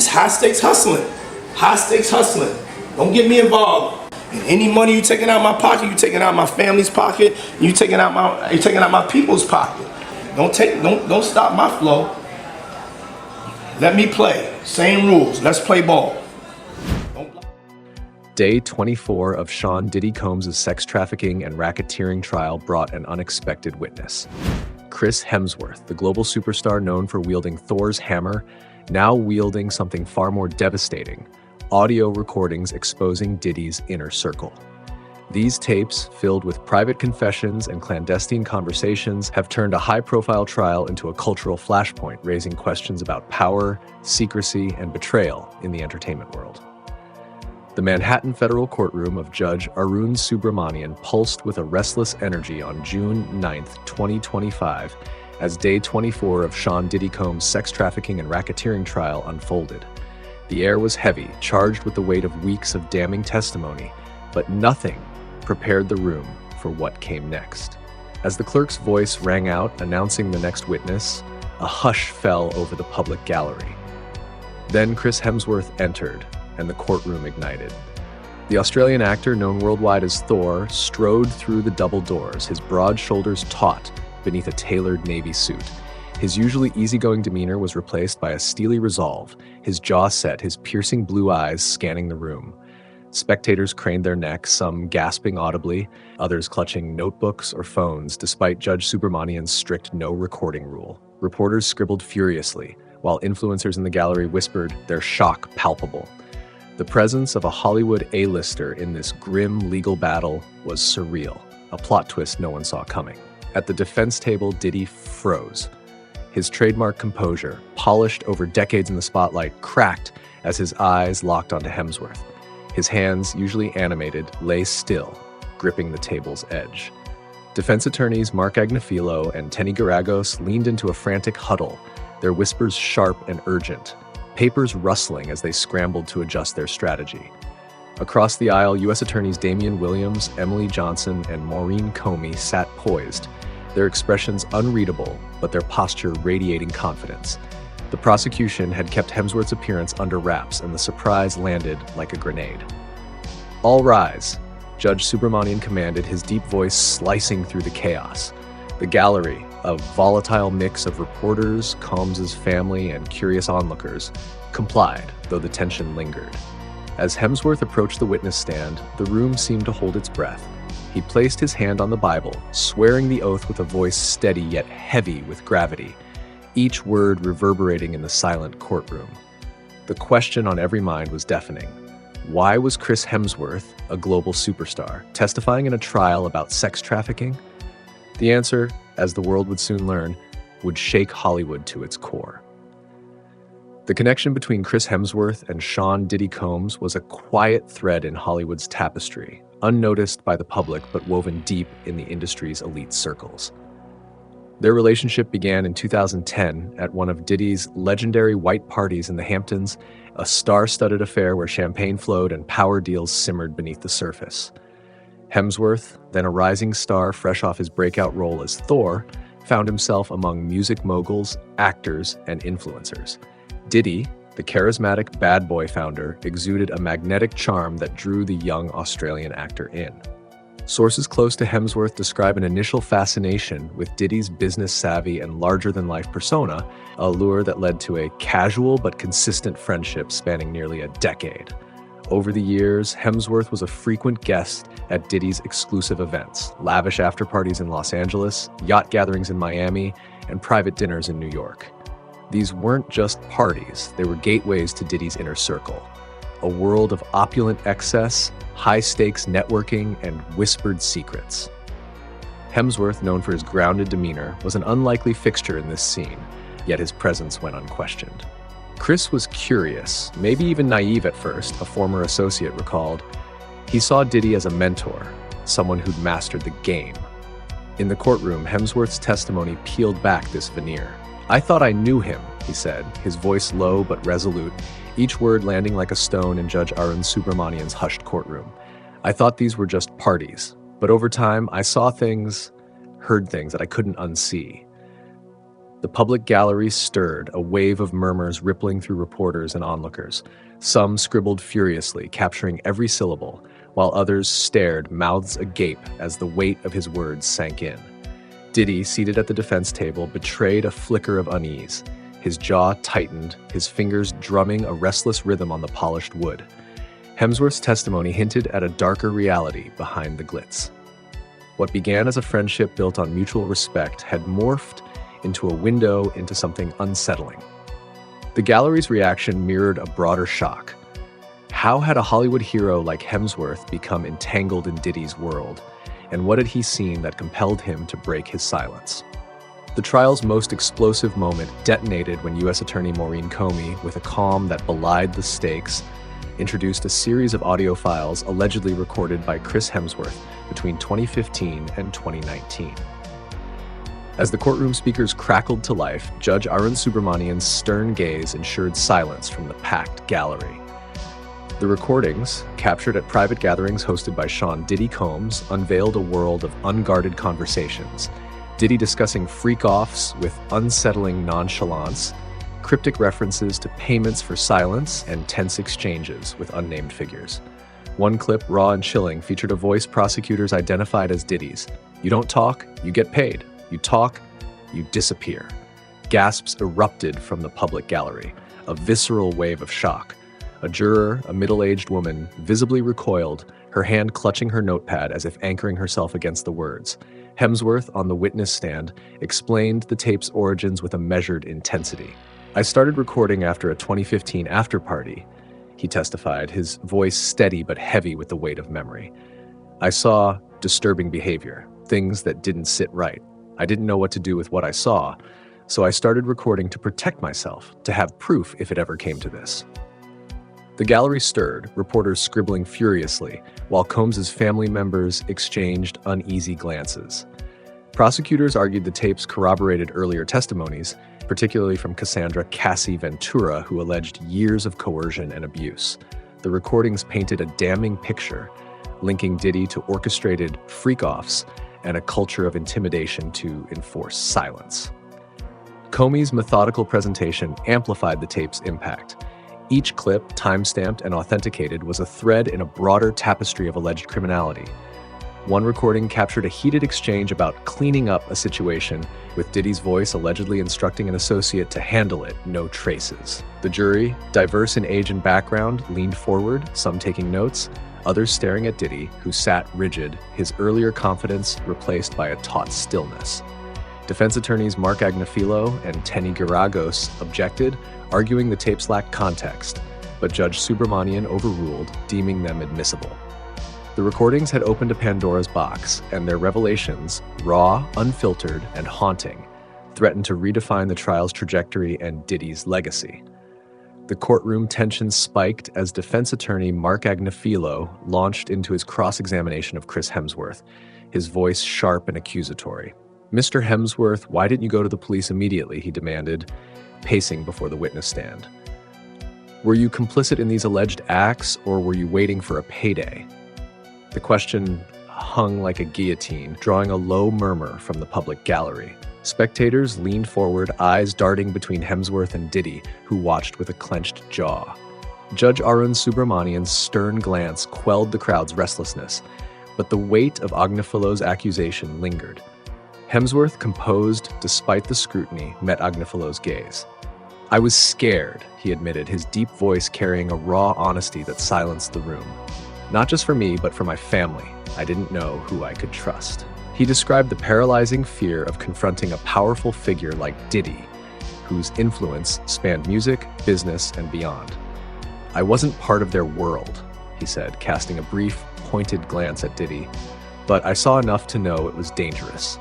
It's high stakes hustling. High stakes hustling. Don't get me involved. And any money you taking out my pocket, you taking out my family's pocket, you taking out my people's pocket. Don't stop my flow. Let me play. Same rules. Let's play ball. Day 24 of Sean Diddy Combs' sex trafficking and racketeering trial brought an unexpected witness. Chris Hemsworth, the global superstar known for wielding Thor's hammer, now wielding something far more devastating: audio recordings exposing Diddy's inner circle. These tapes, filled with private confessions and clandestine conversations, have turned a high-profile trial into a cultural flashpoint, raising questions about power, secrecy, and betrayal in the entertainment world. The Manhattan federal courtroom of Judge Arun Subramanian pulsed with a restless energy on June 9, 2025, as Day 24 of Sean Diddy Combs' sex trafficking and racketeering trial unfolded. The air was heavy, charged with the weight of weeks of damning testimony, but nothing prepared the room for what came next. As the clerk's voice rang out announcing the next witness, a hush fell over the public gallery. Then Chris Hemsworth entered, and the courtroom ignited. The Australian actor, known worldwide as Thor, strode through the double doors, his broad shoulders taut beneath a tailored navy suit. His usually easygoing demeanor was replaced by a steely resolve, his jaw set, his piercing blue eyes scanning the room. Spectators craned their necks, some gasping audibly, others clutching notebooks or phones, despite Judge Subramanian's strict no recording rule. Reporters scribbled furiously, while influencers in the gallery whispered, their shock palpable. The presence of a Hollywood A-lister in this grim legal battle was surreal, a plot twist no one saw coming. At the defense table, Diddy froze. His trademark composure, polished over decades in the spotlight, cracked as his eyes locked onto Hemsworth. His hands, usually animated, lay still, gripping the table's edge. Defense attorneys Mark Agnafilo and Tenny Garagos leaned into a frantic huddle, their whispers sharp and urgent, papers rustling as they scrambled to adjust their strategy. Across the aisle, U.S. Attorneys Damian Williams, Emily Johnson, and Maurene Comey sat poised, their expressions unreadable, but their posture radiating confidence. The prosecution had kept Hemsworth's appearance under wraps, and the surprise landed like a grenade. "All rise," Judge Subramanian commanded, his deep voice slicing through the chaos. The gallery, a volatile mix of reporters, Combs' family, and curious onlookers, complied, though the tension lingered. As Hemsworth approached the witness stand, the room seemed to hold its breath. He placed his hand on the Bible, swearing the oath with a voice steady yet heavy with gravity, each word reverberating in the silent courtroom. The question on every mind was deafening. Why was Chris Hemsworth, a global superstar, testifying in a trial about sex trafficking? The answer, as the world would soon learn, would shake Hollywood to its core. The connection between Chris Hemsworth and Sean Diddy Combs was a quiet thread in Hollywood's tapestry, unnoticed by the public but woven deep in the industry's elite circles. Their relationship began in 2010 at one of Diddy's legendary white parties in the Hamptons, a star-studded affair where champagne flowed and power deals simmered beneath the surface. Hemsworth, then a rising star fresh off his breakout role as Thor, found himself among music moguls, actors, and influencers. Diddy, the charismatic bad boy founder, exuded a magnetic charm that drew the young Australian actor in. Sources close to Hemsworth describe an initial fascination with Diddy's business savvy and larger-than-life persona, a lure that led to a casual but consistent friendship spanning nearly a decade. Over the years, Hemsworth was a frequent guest at Diddy's exclusive events, lavish after-parties in Los Angeles, yacht gatherings in Miami, and private dinners in New York. These weren't just parties, they were gateways to Diddy's inner circle, a world of opulent excess, high-stakes networking, and whispered secrets. Hemsworth, known for his grounded demeanor, was an unlikely fixture in this scene, yet his presence went unquestioned. Chris was curious, maybe even naive at first, a former associate recalled. He saw Diddy as a mentor, someone who'd mastered the game. In the courtroom, Hemsworth's testimony peeled back this veneer. "I thought I knew him," he said, his voice low but resolute, each word landing like a stone in Judge Arun Subramanian's hushed courtroom. "I thought these were just parties, but over time I saw things, heard things that I couldn't unsee." The public gallery stirred, a wave of murmurs rippling through reporters and onlookers. Some scribbled furiously, capturing every syllable, while others stared, mouths agape, as the weight of his words sank in. Diddy, seated at the defense table, betrayed a flicker of unease. His jaw tightened, his fingers drumming a restless rhythm on the polished wood. Hemsworth's testimony hinted at a darker reality behind the glitz. What began as a friendship built on mutual respect had morphed into a window into something unsettling. The gallery's reaction mirrored a broader shock. How had a Hollywood hero like Hemsworth become entangled in Diddy's world, and what had he seen that compelled him to break his silence? The trial's most explosive moment detonated when U.S. Attorney Maurene Comey, with a calm that belied the stakes, introduced a series of audio files allegedly recorded by Chris Hemsworth between 2015 and 2019. As the courtroom speakers crackled to life, Judge Arun Subramanian's stern gaze ensured silence from the packed gallery. The recordings, captured at private gatherings hosted by Sean Diddy Combs, unveiled a world of unguarded conversations, Diddy discussing freak-offs with unsettling nonchalance, cryptic references to payments for silence, and tense exchanges with unnamed figures. One clip, raw and chilling, featured a voice prosecutors identified as Diddy's. "You don't talk, you get paid. You talk, you disappear." Gasps erupted from the public gallery, a visceral wave of shock. A juror, a middle-aged woman, visibly recoiled, her hand clutching her notepad as if anchoring herself against the words. Hemsworth, on the witness stand, explained the tape's origins with a measured intensity. "I started recording after a 2015 after-party," he testified, his voice steady but heavy with the weight of memory. "I saw disturbing behavior, things that didn't sit right. I didn't know what to do with what I saw, so I started recording to protect myself, to have proof if it ever came to this." The gallery stirred, reporters scribbling furiously, while Combs's family members exchanged uneasy glances. Prosecutors argued the tapes corroborated earlier testimonies, particularly from Cassandra Cassie Ventura, who alleged years of coercion and abuse. The recordings painted a damning picture, linking Diddy to orchestrated freak-offs and a culture of intimidation to enforce silence. Comey's methodical presentation amplified the tape's impact. Each clip, time-stamped and authenticated, was a thread in a broader tapestry of alleged criminality. One recording captured a heated exchange about cleaning up a situation, with Diddy's voice allegedly instructing an associate to handle it, no traces. The jury, diverse in age and background, leaned forward, some taking notes, others staring at Diddy, who sat rigid, his earlier confidence replaced by a taut stillness. Defense attorneys Mark Agnafilo and Tenny Garagos objected, arguing the tapes lacked context, but Judge Subramanian overruled, deeming them admissible. The recordings had opened a Pandora's box, and their revelations, raw, unfiltered, and haunting, threatened to redefine the trial's trajectory and Diddy's legacy. The courtroom tension spiked as defense attorney Mark Agnafilo launched into his cross-examination of Chris Hemsworth, his voice sharp and accusatory. "Mr. Hemsworth, why didn't you go to the police immediately?" he demanded, pacing before the witness stand. "Were you complicit in these alleged acts, or were you waiting for a payday?" The question hung like a guillotine, drawing a low murmur from the public gallery. Spectators leaned forward, eyes darting between Hemsworth and Diddy, who watched with a clenched jaw. Judge Arun Subramanian's stern glance quelled the crowd's restlessness, but the weight of Agnafilo's accusation lingered. Hemsworth, composed despite the scrutiny, met Agnafilo's gaze. "I was scared," he admitted, his deep voice carrying a raw honesty that silenced the room. "Not just for me, but for my family. I didn't know who I could trust." He described the paralyzing fear of confronting a powerful figure like Diddy, whose influence spanned music, business, and beyond. "I wasn't part of their world," he said, casting a brief, pointed glance at Diddy, "but I saw enough to know it was dangerous."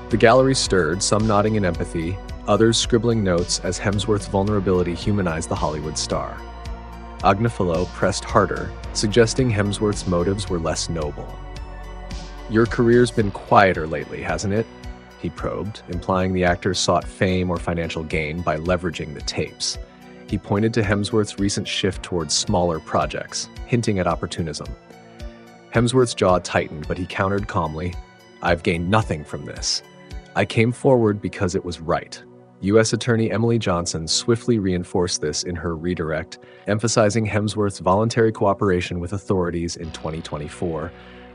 The gallery stirred, some nodding in empathy, others scribbling notes as Hemsworth's vulnerability humanized the Hollywood star. Agnafilo pressed harder, suggesting Hemsworth's motives were less noble. "Your career's been quieter lately, hasn't it?" he probed, implying the actor sought fame or financial gain by leveraging the tapes. He pointed to Hemsworth's recent shift towards smaller projects, hinting at opportunism. Hemsworth's jaw tightened, but he countered calmly, "I've gained nothing from this. I came forward because it was right. U.S. Attorney Emily Johnson swiftly reinforced this in her redirect, emphasizing Hemsworth's voluntary cooperation with authorities in 2024,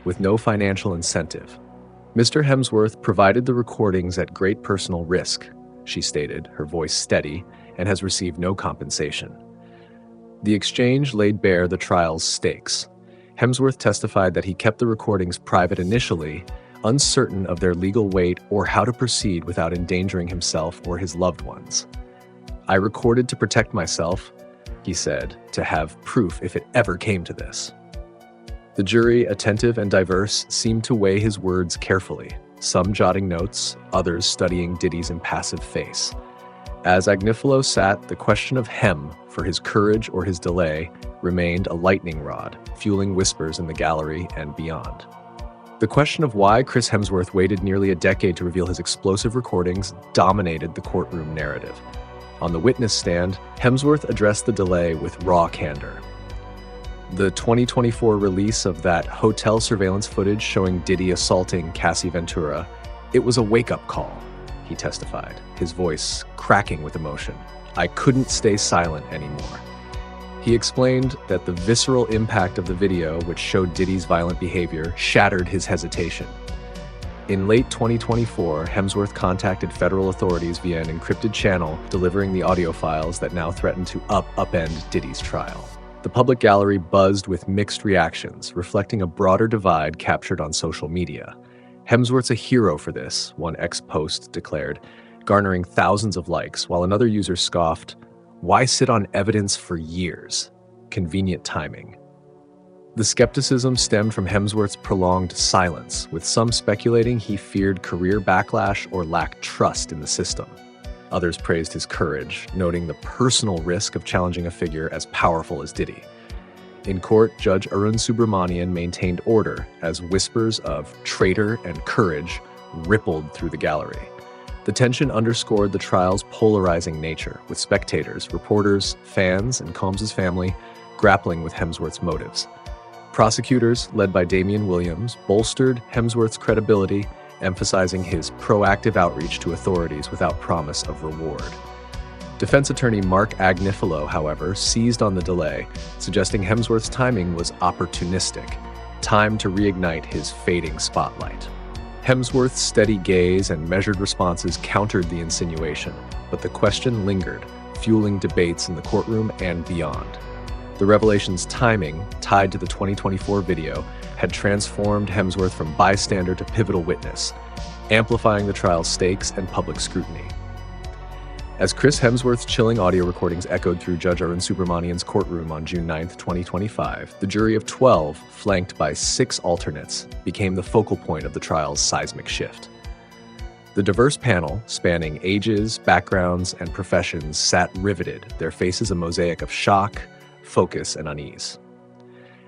with no financial incentive. Mr. Hemsworth provided the recordings at great personal risk, she stated, her voice steady, and has received no compensation. The exchange laid bare the trial's stakes. Hemsworth testified that he kept the recordings private initially, uncertain of their legal weight or how to proceed without endangering himself or his loved ones. "I recorded to protect myself," he said, "to have proof if it ever came to this." The jury, attentive and diverse, seemed to weigh his words carefully, some jotting notes, others studying Diddy's impassive face. As Agnifilo sat, the question of Hem, for his courage or his delay, remained a lightning rod, fueling whispers in the gallery and beyond. The question of why Chris Hemsworth waited nearly a decade to reveal his explosive recordings dominated the courtroom narrative. On the witness stand, Hemsworth addressed the delay with raw candor. The 2024 release of that hotel surveillance footage showing Diddy assaulting Cassie Ventura, "It was a wake-up call," he testified, his voice cracking with emotion. "I couldn't stay silent anymore." He explained that the visceral impact of the video, which showed Diddy's violent behavior, shattered his hesitation. In late 2024, Hemsworth contacted federal authorities via an encrypted channel, delivering the audio files that now threaten to upend Diddy's trial. The public gallery buzzed with mixed reactions, reflecting a broader divide captured on social media. "Hemsworth's a hero for this," one ex-post declared, garnering thousands of likes, while another user scoffed, "Why sit on evidence for years? Convenient timing." The skepticism stemmed from Hemsworth's prolonged silence, with some speculating he feared career backlash or lacked trust in the system. Others praised his courage, noting the personal risk of challenging a figure as powerful as Diddy. In court, Judge Arun Subramanian maintained order as whispers of traitor and courage rippled through the gallery. The tension underscored the trial's polarizing nature, with spectators, reporters, fans, and Combs' family grappling with Hemsworth's motives. Prosecutors, led by Damian Williams, bolstered Hemsworth's credibility, emphasizing his proactive outreach to authorities without promise of reward. Defense attorney Mark Agnifilo, however, seized on the delay, suggesting Hemsworth's timing was opportunistic, time to reignite his fading spotlight. Hemsworth's steady gaze and measured responses countered the insinuation, but the question lingered, fueling debates in the courtroom and beyond. The revelation's timing, tied to the 2024 video, had transformed Hemsworth from bystander to pivotal witness, amplifying the trial's stakes and public scrutiny. As Chris Hemsworth's chilling audio recordings echoed through Judge Arun Subramanian's courtroom on June 9, 2025, the jury of 12, flanked by 6 alternates, became the focal point of the trial's seismic shift. The diverse panel, spanning ages, backgrounds, and professions, sat riveted, their faces a mosaic of shock, focus, and unease.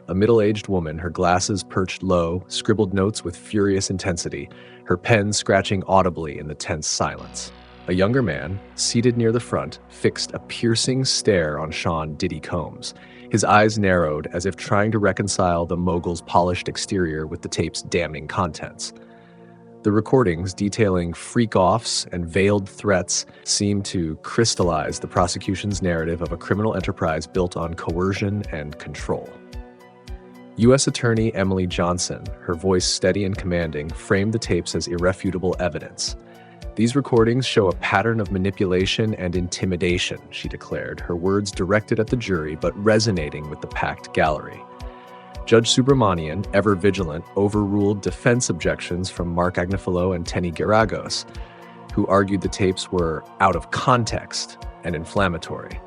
A middle-aged woman, her glasses perched low, scribbled notes with furious intensity, her pen scratching audibly in the tense silence. A younger man, seated near the front, fixed a piercing stare on Sean "Diddy" Combs, his eyes narrowed as if trying to reconcile the mogul's polished exterior with the tape's damning contents. The recordings, detailing freak-offs and veiled threats, seemed to crystallize the prosecution's narrative of a criminal enterprise built on coercion and control. U.S. Attorney Emily Johnson, her voice steady and commanding, framed the tapes as irrefutable evidence. "These recordings show a pattern of manipulation and intimidation," she declared, her words directed at the jury but resonating with the packed gallery. Judge Subramanian, ever vigilant, overruled defense objections from Mark Agnifilo and Tenny Garagos, who argued the tapes were out of context and inflammatory.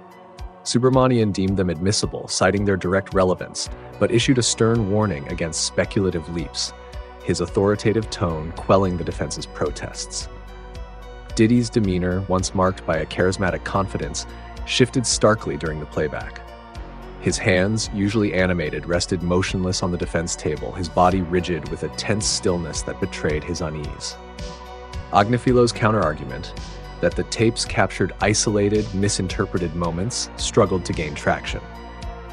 Subramanian deemed them admissible, citing their direct relevance, but issued a stern warning against speculative leaps, his authoritative tone quelling the defense's protests. Diddy's demeanor, once marked by a charismatic confidence, shifted starkly during the playback. His hands, usually animated, rested motionless on the defense table, his body rigid with a tense stillness that betrayed his unease. Agnifilo's counterargument, that the tapes captured isolated, misinterpreted moments, struggled to gain traction.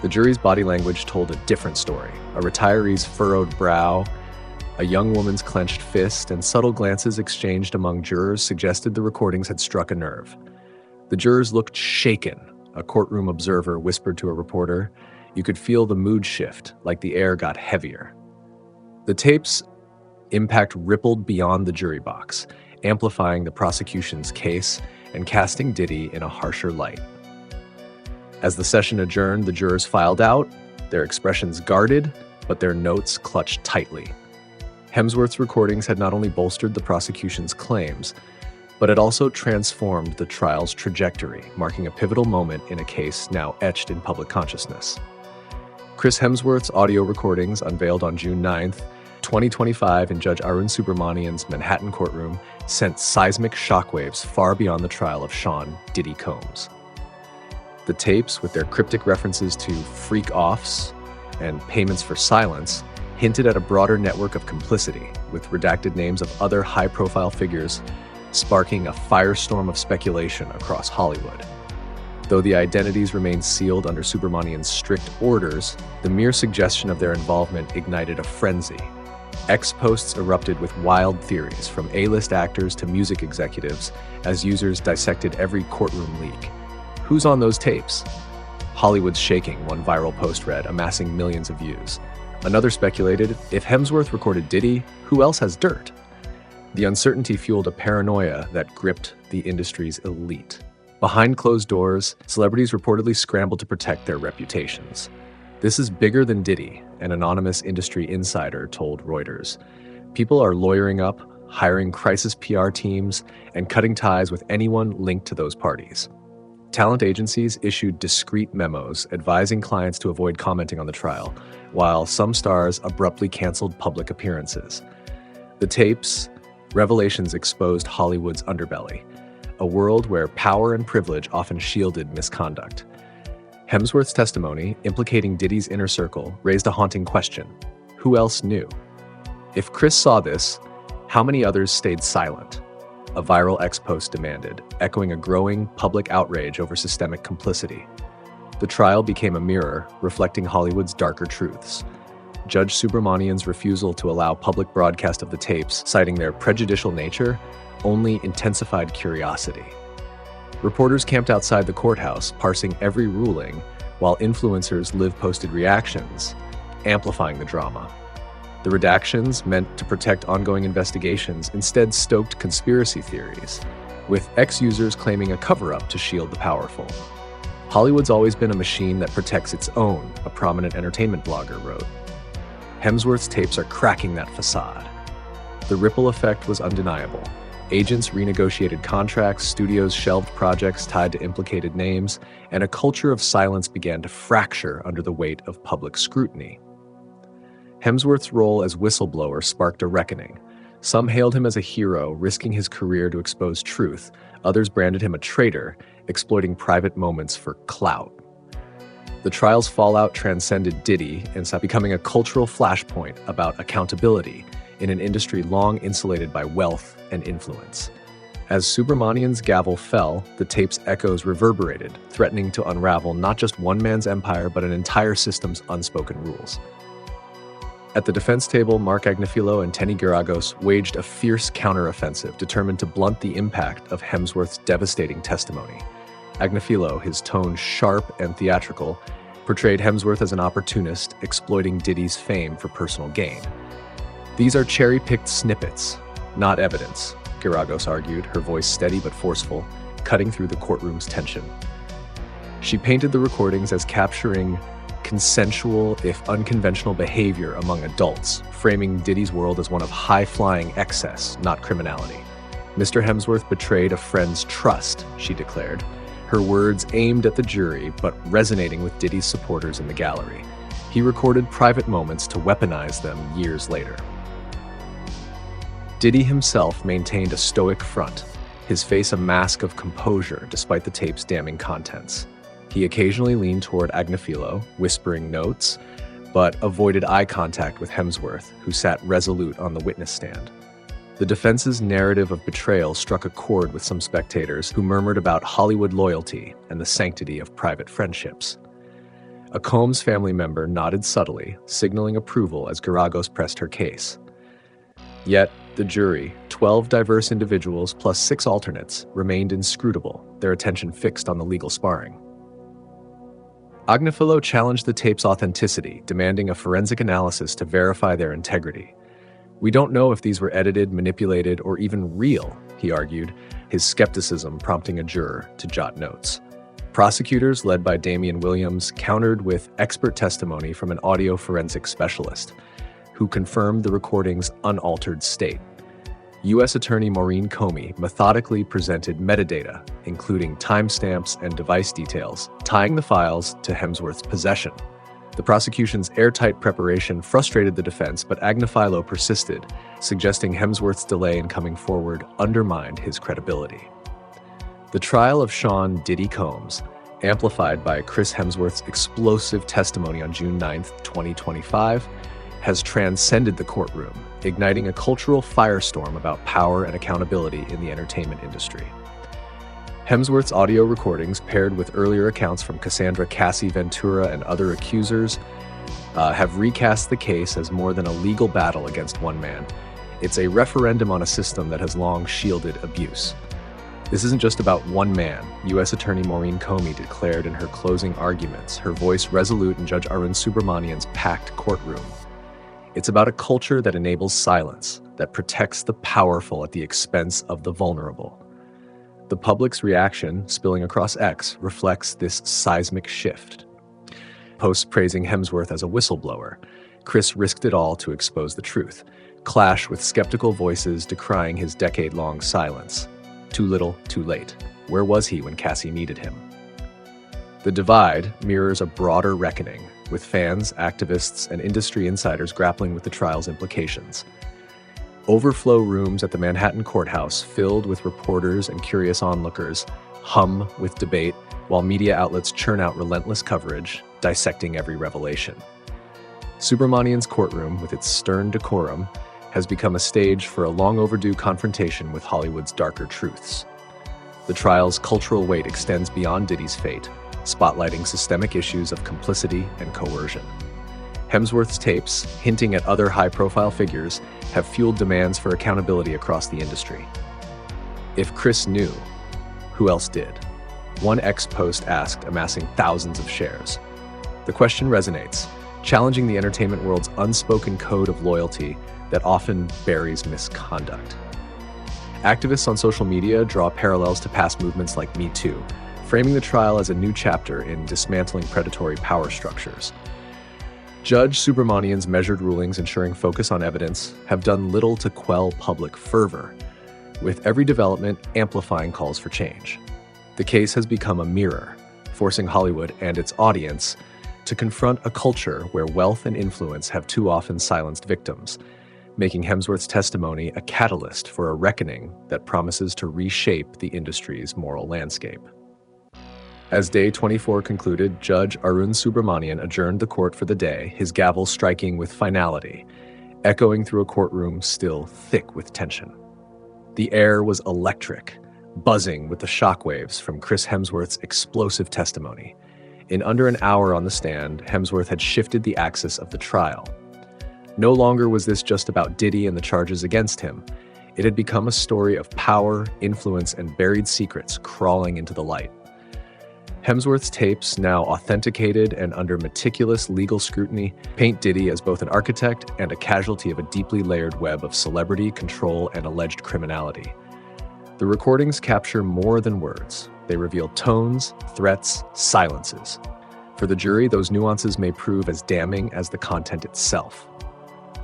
The jury's body language told a different story. A retiree's furrowed brow, a young woman's clenched fist, and subtle glances exchanged among jurors suggested the recordings had struck a nerve. The jurors looked shaken, a courtroom observer whispered to a reporter. You could feel the mood shift, like the air got heavier. The tape's impact rippled beyond the jury box, amplifying the prosecution's case and casting Diddy in a harsher light. As the session adjourned, the jurors filed out, their expressions guarded, but their notes clutched tightly. Hemsworth's recordings had not only bolstered the prosecution's claims, but it also transformed the trial's trajectory, marking a pivotal moment in a case now etched in public consciousness. Chris Hemsworth's audio recordings, unveiled on June 9th, 2025 in Judge Arun Subramanian's Manhattan courtroom, sent seismic shockwaves far beyond the trial of Sean "Diddy" Combs. The tapes, with their cryptic references to freak-offs and payments for silence, hinted at a broader network of complicity, with redacted names of other high-profile figures sparking a firestorm of speculation across Hollywood. Though the identities remained sealed under Subramanian's strict orders, the mere suggestion of their involvement ignited a frenzy. X posts erupted with wild theories, from A-list actors to music executives, as users dissected every courtroom leak. Who's on those tapes? Hollywood's shaking, one viral post read, amassing millions of views. Another speculated, if Hemsworth recorded Diddy, who else has dirt? The uncertainty fueled a paranoia that gripped the industry's elite. Behind closed doors, celebrities reportedly scrambled to protect their reputations. This is bigger than Diddy, an anonymous industry insider told Reuters. People are lawyering up, hiring crisis PR teams, and cutting ties with anyone linked to those parties. Talent agencies issued discreet memos advising clients to avoid commenting on the trial, while some stars abruptly canceled public appearances. The tapes' revelations exposed Hollywood's underbelly, a world where power and privilege often shielded misconduct. Hemsworth's testimony, implicating Diddy's inner circle, raised a haunting question. Who else knew? If Chris saw this, how many others stayed silent? A viral X post demanded, echoing a growing public outrage over systemic complicity. The trial became a mirror, reflecting Hollywood's darker truths. Judge Subramanian's refusal to allow public broadcast of the tapes, citing their prejudicial nature, only intensified curiosity. Reporters camped outside the courthouse, parsing every ruling, while influencers live-posted reactions, amplifying the drama. The redactions, meant to protect ongoing investigations, instead stoked conspiracy theories, with ex-users claiming a cover-up to shield the powerful. Hollywood's always been a machine that protects its own, a prominent entertainment blogger wrote. Hemsworth's tapes are cracking that facade. The ripple effect was undeniable. Agents renegotiated contracts, studios shelved projects tied to implicated names, and a culture of silence began to fracture under the weight of public scrutiny. Hemsworth's role as whistleblower sparked a reckoning. Some hailed him as a hero, risking his career to expose truth. Others branded him a traitor, exploiting private moments for clout. The trial's fallout transcended Diddy and saw becoming a cultural flashpoint about accountability in an industry long insulated by wealth and influence. As Subramanian's gavel fell, the tape's echoes reverberated, threatening to unravel not just one man's empire, but an entire system's unspoken rules. At the defense table, Mark Agnifilo and Tenny Geragos waged a fierce counteroffensive, determined to blunt the impact of Hemsworth's devastating testimony. Agnifilo, his tone sharp and theatrical, portrayed Hemsworth as an opportunist, exploiting Diddy's fame for personal gain. These are cherry-picked snippets, not evidence, Geragos argued, her voice steady but forceful, cutting through the courtroom's tension. She painted the recordings as capturing consensual, if unconventional, behavior among adults, framing Diddy's world as one of high-flying excess, not criminality. Mr. Hemsworth betrayed a friend's trust, she declared, her words aimed at the jury but resonating with Diddy's supporters in the gallery. He recorded private moments to weaponize them years later. Diddy himself maintained a stoic front, his face a mask of composure despite the tape's damning contents. He occasionally leaned toward Agnifilo, whispering notes, but avoided eye contact with Hemsworth, who sat resolute on the witness stand. The defense's narrative of betrayal struck a chord with some spectators who murmured about Hollywood loyalty and the sanctity of private friendships. A Combs family member nodded subtly, signaling approval as Geragos pressed her case. Yet, the jury, 12 diverse individuals plus 6 alternates, remained inscrutable, their attention fixed on the legal sparring. Agnifilo challenged the tape's authenticity, demanding a forensic analysis to verify their integrity. "We don't know if these were edited, manipulated, or even real," he argued, his skepticism prompting a juror to jot notes. Prosecutors, led by Damian Williams, countered with expert testimony from an audio forensic specialist, who confirmed the recording's unaltered state. U.S. Attorney Maurene Comey methodically presented metadata, including timestamps and device details, tying the files to Hemsworth's possession. The prosecution's airtight preparation frustrated the defense, but Agnifilo persisted, suggesting Hemsworth's delay in coming forward undermined his credibility. The trial of Sean "Diddy" Combs, amplified by Chris Hemsworth's explosive testimony on June 9, 2025, has transcended the courtroom, igniting a cultural firestorm about power and accountability in the entertainment industry. Hemsworth's audio recordings, paired with earlier accounts from Cassandra Cassie Ventura and other accusers, have recast the case as more than a legal battle against one man. It's a referendum on a system that has long shielded abuse. This isn't just about one man, U.S. Attorney Maurene Comey declared in her closing arguments, her voice resolute in Judge Arun Subramanian's packed courtroom. It's about a culture that enables silence, that protects the powerful at the expense of the vulnerable. The public's reaction, spilling across X, reflects this seismic shift. Posts praising Hemsworth as a whistleblower, Chris risked it all to expose the truth, clash with skeptical voices decrying his decade-long silence. Too little, too late. Where was he when Cassie needed him? The divide mirrors a broader reckoning, with fans, activists, and industry insiders grappling with the trial's implications. Overflow rooms at the Manhattan courthouse, filled with reporters and curious onlookers, hum with debate, while media outlets churn out relentless coverage, dissecting every revelation. Subramanian's courtroom, with its stern decorum, has become a stage for a long-overdue confrontation with Hollywood's darker truths. The trial's cultural weight extends beyond Diddy's fate, spotlighting systemic issues of complicity and coercion. Hemsworth's tapes, hinting at other high-profile figures, have fueled demands for accountability across the industry. If Chris knew, who else did? One X post asked, amassing thousands of shares. The question resonates, challenging the entertainment world's unspoken code of loyalty that often buries misconduct. Activists on social media draw parallels to past movements like Me Too, framing the trial as a new chapter in dismantling predatory power structures. Judge Subramanian's measured rulings ensuring focus on evidence have done little to quell public fervor, with every development amplifying calls for change. The case has become a mirror, forcing Hollywood and its audience to confront a culture where wealth and influence have too often silenced victims, making Hemsworth's testimony a catalyst for a reckoning that promises to reshape the industry's moral landscape. As day 24 concluded, Judge Arun Subramanian adjourned the court for the day, his gavel striking with finality, echoing through a courtroom still thick with tension. The air was electric, buzzing with the shockwaves from Chris Hemsworth's explosive testimony. In under an hour on the stand, Hemsworth had shifted the axis of the trial. No longer was this just about Diddy and the charges against him. It had become a story of power, influence, and buried secrets crawling into the light. Hemsworth's tapes, now authenticated and under meticulous legal scrutiny, paint Diddy as both an architect and a casualty of a deeply layered web of celebrity, control, and alleged criminality. The recordings capture more than words. They reveal tones, threats, silences. For the jury, those nuances may prove as damning as the content itself.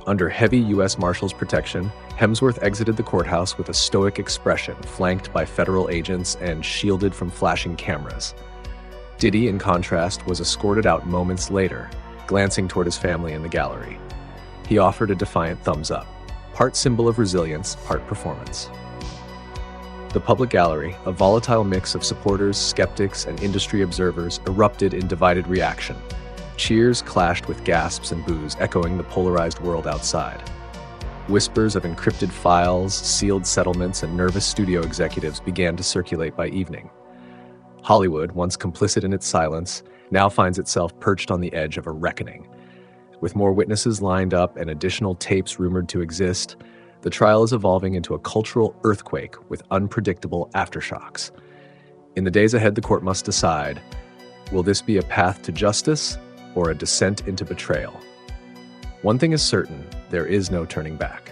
Under heavy U.S. Marshals protection, Hemsworth exited the courthouse with a stoic expression, flanked by federal agents and shielded from flashing cameras. Diddy, in contrast, was escorted out moments later, glancing toward his family in the gallery. He offered a defiant thumbs up, part symbol of resilience, part performance. The public gallery, a volatile mix of supporters, skeptics, and industry observers, erupted in divided reaction. Cheers clashed with gasps and boos, echoing the polarized world outside. Whispers of encrypted files, sealed settlements, and nervous studio executives began to circulate by evening. Hollywood, once complicit in its silence, now finds itself perched on the edge of a reckoning. With more witnesses lined up and additional tapes rumored to exist, the trial is evolving into a cultural earthquake with unpredictable aftershocks. In the days ahead, the court must decide, will this be a path to justice or a descent into betrayal? One thing is certain, there is no turning back.